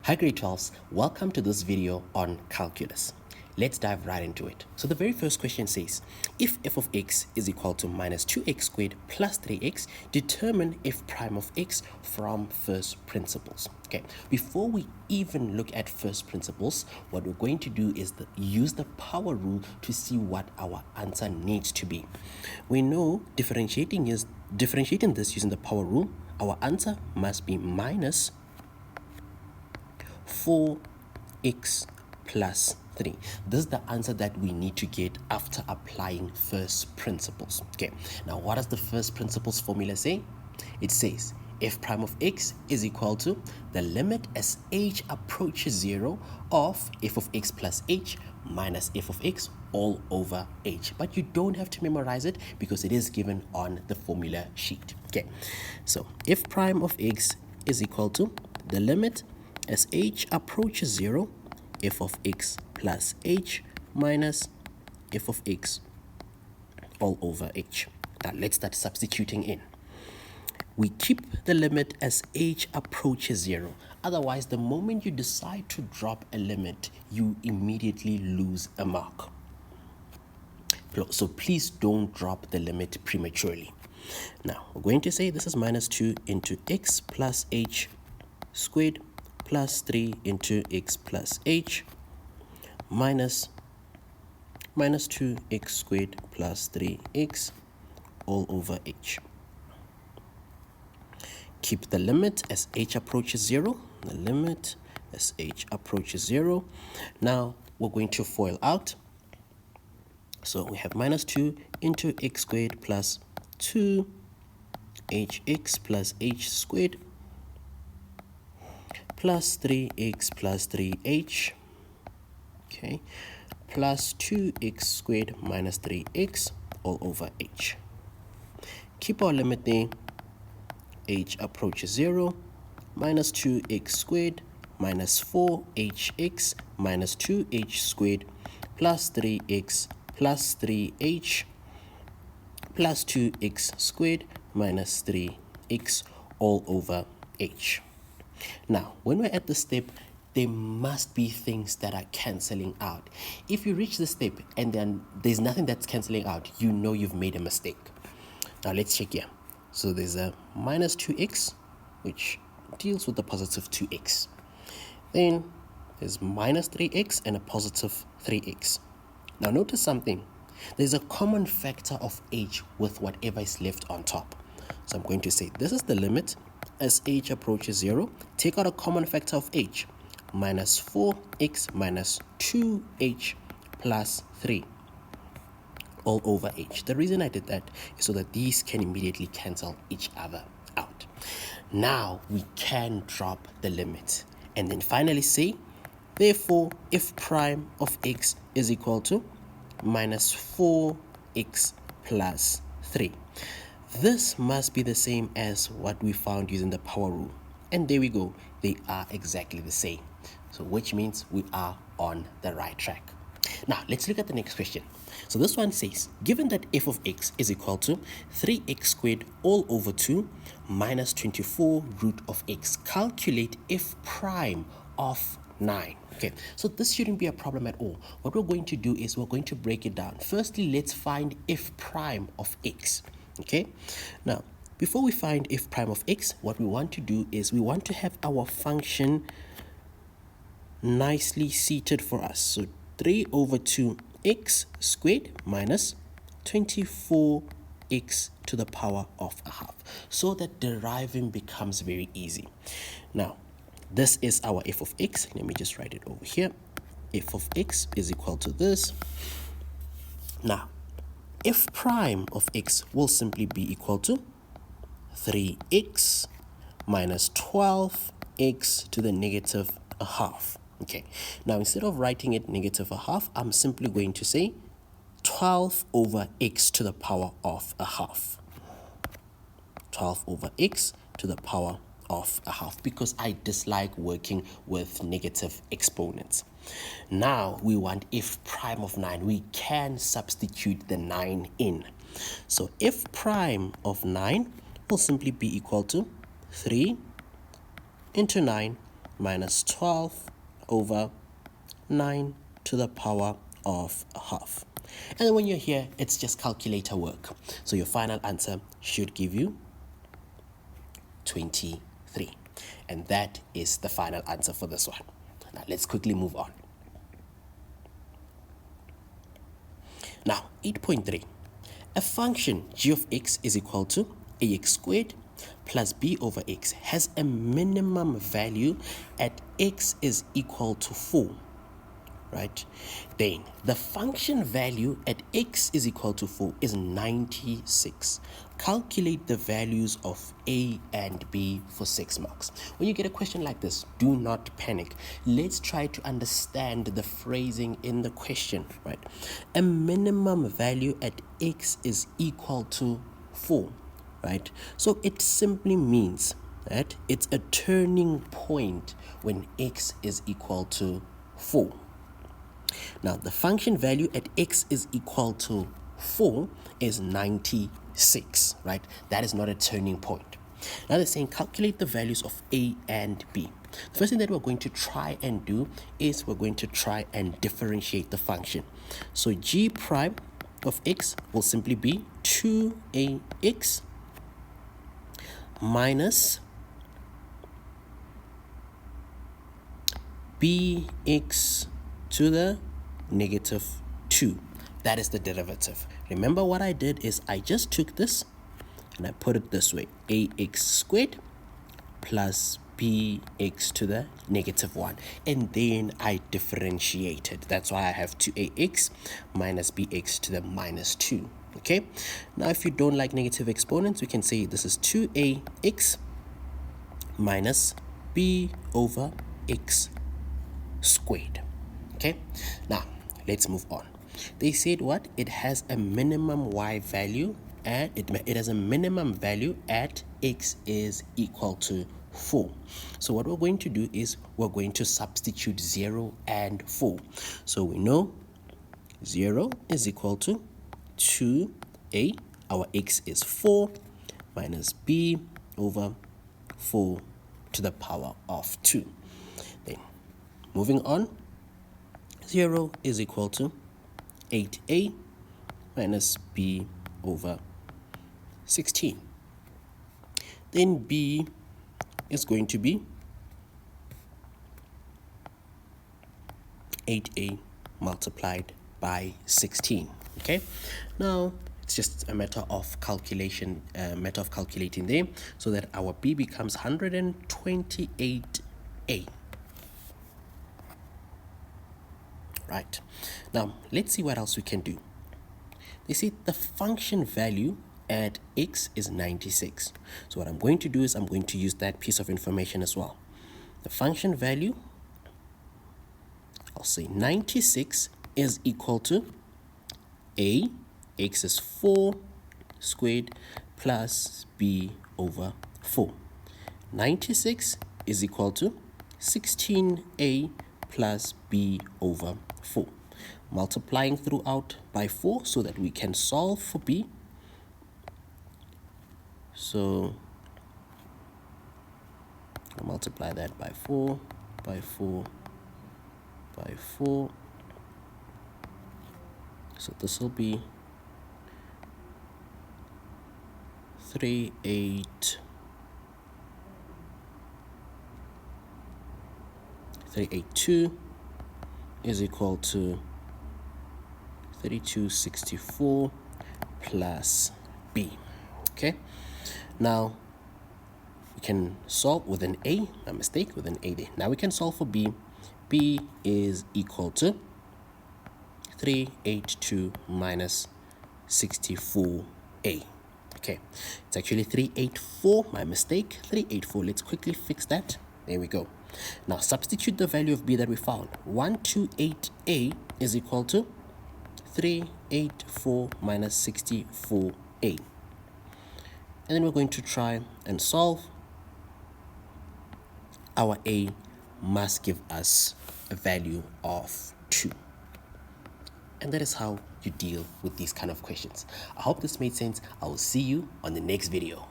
Hi grade 12s, welcome to this video on calculus. Let's dive right into it. So the very first question says, if f of x is equal to minus 2x squared plus 3x, determine f prime of x from first principles. Okay, before we even look at first principles, what we're going to do is use the power rule to see what our answer needs to be. We know differentiating this using the power rule, our answer must be minus 4x plus 3. This is the answer that we need to get after applying first principles. Okay, now what does the first principles formula say? It says f prime of x is equal to the limit as h approaches 0 of f of x plus h minus f of x all over h. But you don't have to memorize it because it is given on the formula sheet. Okay, so f prime of x is equal to the limit as h approaches 0, f of x plus h minus f of x all over h. Now let's start substituting in. We keep the limit as h approaches 0. Otherwise, the moment you decide to drop a limit, you immediately lose a mark. So please don't drop the limit prematurely. Now, we're going to say this is minus 2 into x plus h squared plus 3 into x plus h minus 2x squared plus 3x all over h. Keep the limit as h approaches 0. The limit as h approaches 0. Now we're going to FOIL out. So we have minus 2 into x squared plus 2hx plus h squared plus 3x plus 3h, okay, plus 2x squared minus 3x all over h. Keep our limit there. H approaches 0, minus 2x squared minus 4hx minus 2h squared plus 3x plus 3h plus 2x squared minus 3x all over h. Now, when we're at this step, there must be things that are cancelling out. If you reach this step and then there's nothing that's cancelling out, you know you've made a mistake. Now, let's check here. So there's a minus 2x, which deals with the positive 2x. Then there's minus 3x and a positive 3x. Now, notice something. There's a common factor of h with whatever is left on top. So I'm going to say this is the limit as h approaches 0, take out a common factor of h, minus 4x minus 2h plus 3 all over h. The reason I did that is so that these can immediately cancel each other out. Now we can drop the limit and then finally say, therefore, f prime of x is equal to minus 4x plus 3. This must be the same as what we found using the power rule. And there we go. They are exactly the same. So which means we are on the right track. Now, let's look at the next question. So this one says, given that f of x is equal to 3x squared all over 2 minus 24 root of x, calculate f prime of 9. Okay, so this shouldn't be a problem at all. What we're going to do is we're going to break it down. Firstly, let's find f prime of x. Okay, now before we find f prime of x, what we want to do is we want to have our function nicely seated for us. So 3 over 2x squared minus 24x to the power of a half, so that deriving becomes very easy. Now, this is our f of x. Let me just write it over here. F of x is equal to this. Now, f prime of x will simply be equal to 3x minus 12x to the negative a half. Okay, now instead of writing it negative a half, I'm simply going to say 12 over x to the power of a half. 12 over x to the power of a half, because I dislike working with negative exponents. Now we want f prime of 9. We can substitute the 9 in. So f prime of 9 will simply be equal to 3 into 9 minus 12 over 9 to the power of a half. And then when you're here, it's just calculator work. So your final answer should give you 23. And that is the final answer for this one. Now let's quickly move on. Now 8.3. A function g of x is equal to ax squared plus b over x has a minimum value at x is equal to 4. Right? Then the function value at x is equal to 4 is 96. Calculate the values of a and b for 6 marks. When you get a question like this, do not panic. Let's try to understand the phrasing in the question, right? A minimum value at x is equal to 4, right? So it simply means that it's a turning point when x is equal to 4. Now, the function value at x is equal to 4 is 96, right? That is not a turning point. Now, they're saying calculate the values of a and b. The first thing that we're going to try and do is we're going to try and differentiate the function. So, g prime of x will simply be 2ax minus bx to the negative 2. That is the derivative. Remember what I did is I just took this and I put it this way. Ax squared plus bx to the negative 1. And then I differentiated. That's why I have 2ax minus bx to the minus 2. Okay? Now if you don't like negative exponents, we can say this is 2ax minus b over x squared. Okay, now let's move on. They said what? It has a minimum y value and it has a minimum value at x is equal to 4. So what we're going to do is we're going to substitute 0 and 4. So we know 0 is equal to 2a, our x is 4, minus b over 4 to the power of 2. Then moving on, 0 is equal to 8a minus b over 16. Then b is going to be 8a multiplied by 16. Okay, now it's just a matter of calculation, calculating there, so that our b becomes 128a. Right, now let's see what else we can do. They say the function value at x is 96. So what I'm going to do is I'm going to use that piece of information as well. The function value, I'll say 96 is equal to a, x is 4 squared plus b over 4. 96 is equal to 16a plus b over 4. Multiplying throughout by 4 so that we can solve for b. So I'll multiply that by 4, by 4, by 4. So this will be 382 is equal to 3264 plus b. Okay, now we can solve with an a, my mistake, with an a there. Now we can solve for b. B is equal to 382 minus 64a. Okay, it's actually 384, my mistake, 384. Let's quickly fix that. There we go. Now substitute the value of b that we found. 128a is equal to 384 minus 64a. And then we're going to try and solve. Our a must give us a value of 2. And that is how you deal with these kind of questions. I hope this made sense. I will see you on the next video.